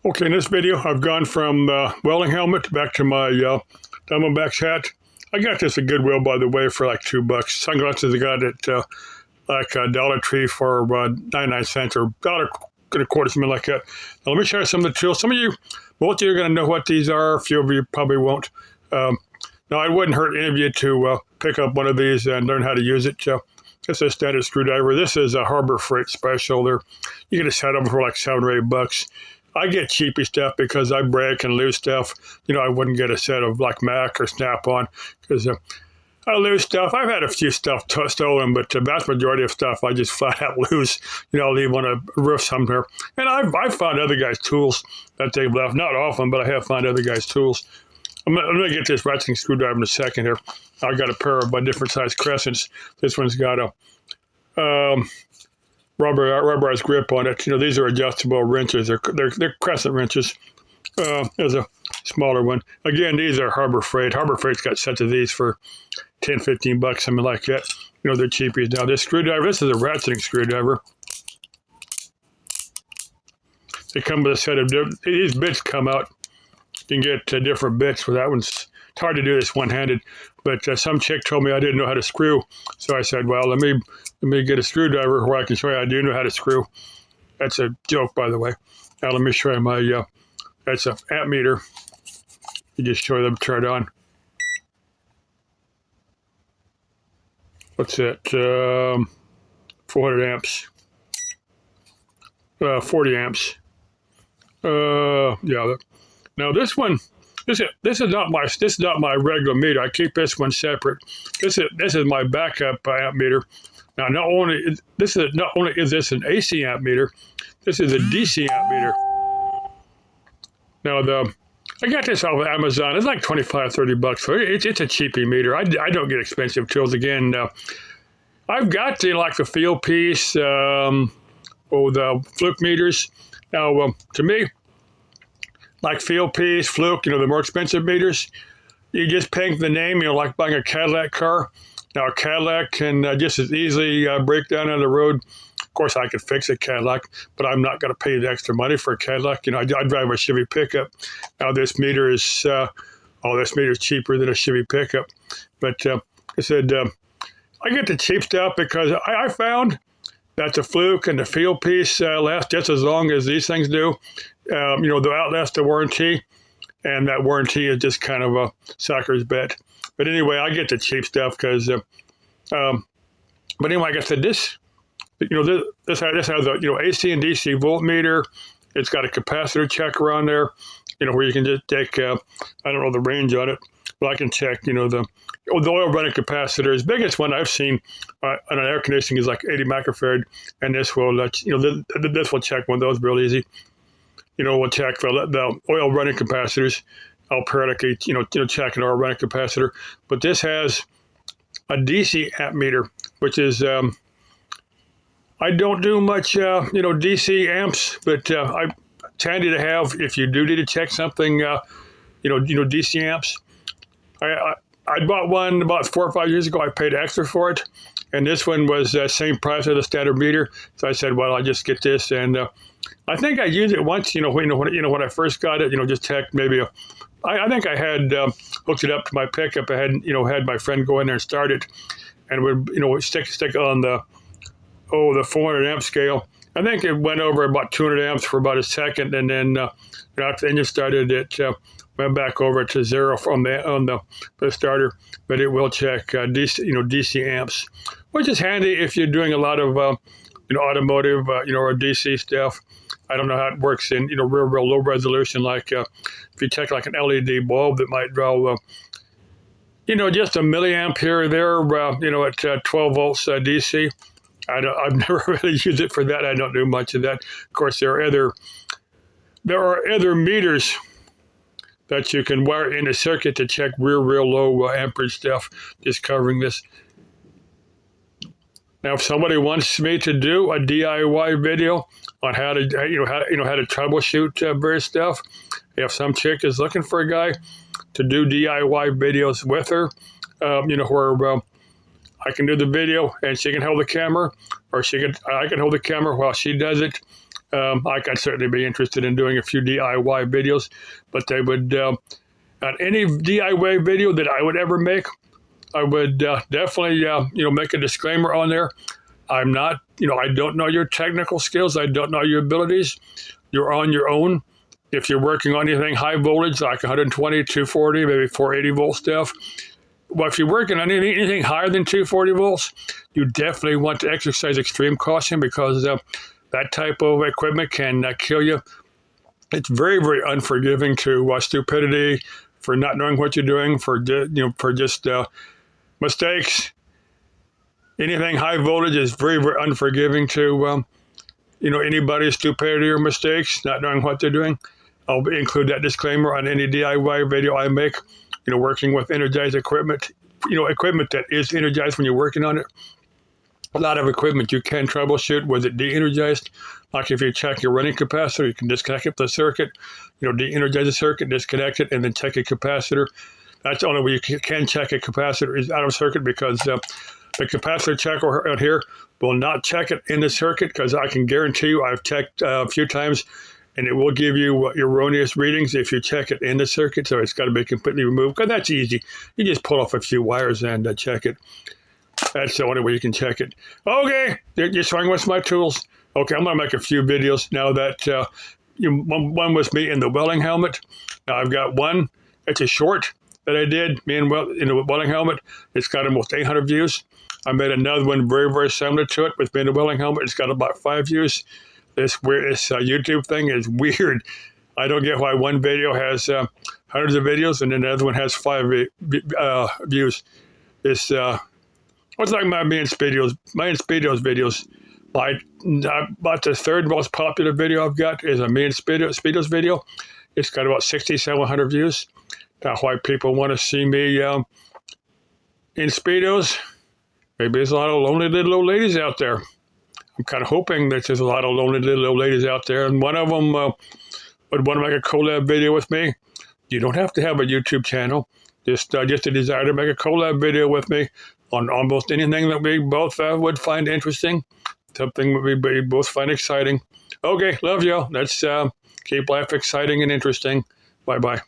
Okay, in this video, I've gone from the welding helmet back to my Diamondbacks hat. I got this at Goodwill, by the way, for like $2. Sunglasses I got at Dollar Tree for 99 cents or $1.25, something like that. Now, let me show you some of the tools. Some of you, most of you are going to know what these are. A few of you probably won't. Now, it wouldn't hurt any of you to pick up one of these and learn how to use it. This is a standard screwdriver. This is a Harbor Freight special. You get a set of them for like $7 or $8. I get cheapy stuff because I break and lose stuff. I wouldn't get a set of like Mac or Snap-on because I lose stuff. I've had a few stuff stolen, but the vast majority of stuff I just flat out lose. I'll leave on a roof somewhere. And I've found other guys' tools that they've left. Not often, but I have found other guys' tools. I'm going to get this ratcheting screwdriver in a second here. I've got a pair of different size crescents. This one's got a rubberized grip on it. These are adjustable wrenches. They're crescent wrenches. There's a smaller one. Again, these are Harbor Freight. Harbor Freight's got sets of these for $10, $15, something like that. They're cheapies. Now, this screwdriver, this is a ratcheting screwdriver. They come with a set of, these bits come out. You can get different bits for that one's. It's hard to do this one-handed, but some chick told me I didn't know how to screw. So I said, well, let me get a screwdriver where I can show you I do know how to screw. That's a joke, by the way. Now let me show you my, that's an amp meter. You just show them, turn it on. What's that? 400 amps. 40 amps. Yeah. Now this one, this is not my regular meter. I keep this one separate. This is my backup amp meter. Now not only is this an AC amp meter, this is a DC amp meter. Now I got this off of Amazon. It's like $25, $30 for it. It's a cheapy meter. I don't get expensive tools. Again, I've got the Feel Piece, the Fluke meters. Now to me, like Feel Piece, Fluke, the more expensive meters, you just pay the name, like buying a Cadillac car. Now, a Cadillac can just as easily break down on the road. Of course, I could fix a Cadillac, but I'm not going to pay the extra money for a Cadillac. I drive a Chevy pickup. Now, this meter is cheaper than a Chevy pickup. But I said, I get the cheap stuff because I found that the Fluke and the Feel Piece last just as long as these things do. They'll outlast the warranty, and that warranty is just kind of a sucker's bet. But anyway, I get the cheap stuff because, but anyway, like I said, this has a, AC and DC voltmeter. It's got a capacitor checker on there, where you can just take, I don't know the range on it, but I can check, the oil running capacitor. The biggest one I've seen on an air conditioning is like 80 microfarad, and this will let this will check one of those real easy. We'll check the oil running capacitors. I'll periodically, check an oil running capacitor. But this has a DC amp meter, which is, I don't do much, DC amps, but it's handy to have if you do need to check something, DC amps. I bought one about 4 or 5 years ago. I paid extra for it, and this one was the same price as the standard meter. So I said, well, I'll just get this, and I think I used it once. When I first got it, just checked maybe I think I had hooked it up to my pickup. I had had my friend go in there and start it, and would stick it on the 400 amp scale. I think it went over about 200 amps for about a second, and then then you started it. Went back over to zero on the starter, but it will check DC amps, which is handy if you're doing a lot of automotive or DC stuff. I don't know how it works in real low resolution, like if you check like an LED bulb that might draw just a milliamp here or there at 12 volts DC. I've never really used it for that. I don't do much of that. Of course, there are other meters that you can wire in a circuit to check real low amperage stuff, just covering this. Now, if somebody wants me to do a DIY video on how to troubleshoot various stuff, if some chick is looking for a guy to do DIY videos with her, where I can do the video and she can hold the camera, or I can hold the camera while she does it. I'd certainly be interested in doing a few DIY videos, but they would, on any DIY video that I would ever make, I would definitely, make a disclaimer on there. I'm not, I don't know your technical skills. I don't know your abilities. You're on your own. If you're working on anything high voltage, like 120, 240, maybe 480 volt stuff, well, if you're working on anything higher than 240 volts, you definitely want to exercise extreme caution because that type of equipment can kill you. It's very, very unforgiving to stupidity, for not knowing what you're doing, for just mistakes. Anything high voltage is very, very unforgiving to anybody's stupidity or mistakes, not knowing what they're doing. I'll include that disclaimer on any DIY video I make. Working with energized equipment, equipment that is energized when you're working on it. A lot of equipment you can troubleshoot with it de-energized. Like if you check your running capacitor, you can disconnect it from the circuit, de-energize the circuit, disconnect it, and then check a capacitor. That's the only way you can check a capacitor is out of circuit, because the capacitor checker out here will not check it in the circuit, because I can guarantee you I've checked a few times and it will give you erroneous readings if you check it in the circuit. So it's got to be completely removed, because that's easy. You just pull off a few wires and check it. That's the only way you can check it. Okay, you're showing what's my tools. Okay, I'm going to make a few videos now that one was me in the welding helmet. Now I've got one. It's a short that I did, me in the welding helmet. It's got almost 800 views. I made another one very, very similar to it with me in the welding helmet. It's got about 5 views. This YouTube thing is weird. I don't get why one video has hundreds of videos and then the other one has 5 views. It's like my Me and Speedos videos. About the third most popular video I've got is a Me and Speedos video. It's got about 6,700 views. That's why people want to see me in Speedos. Maybe there's a lot of lonely little old ladies out there. I'm kind of hoping that there's a lot of lonely little old ladies out there, and one of them would want to make a collab video with me. You don't have to have a YouTube channel. Just a desire to make a collab video with me on almost anything that we both would find interesting, something that we both find exciting. Okay, love you. Let's keep life exciting and interesting. Bye-bye.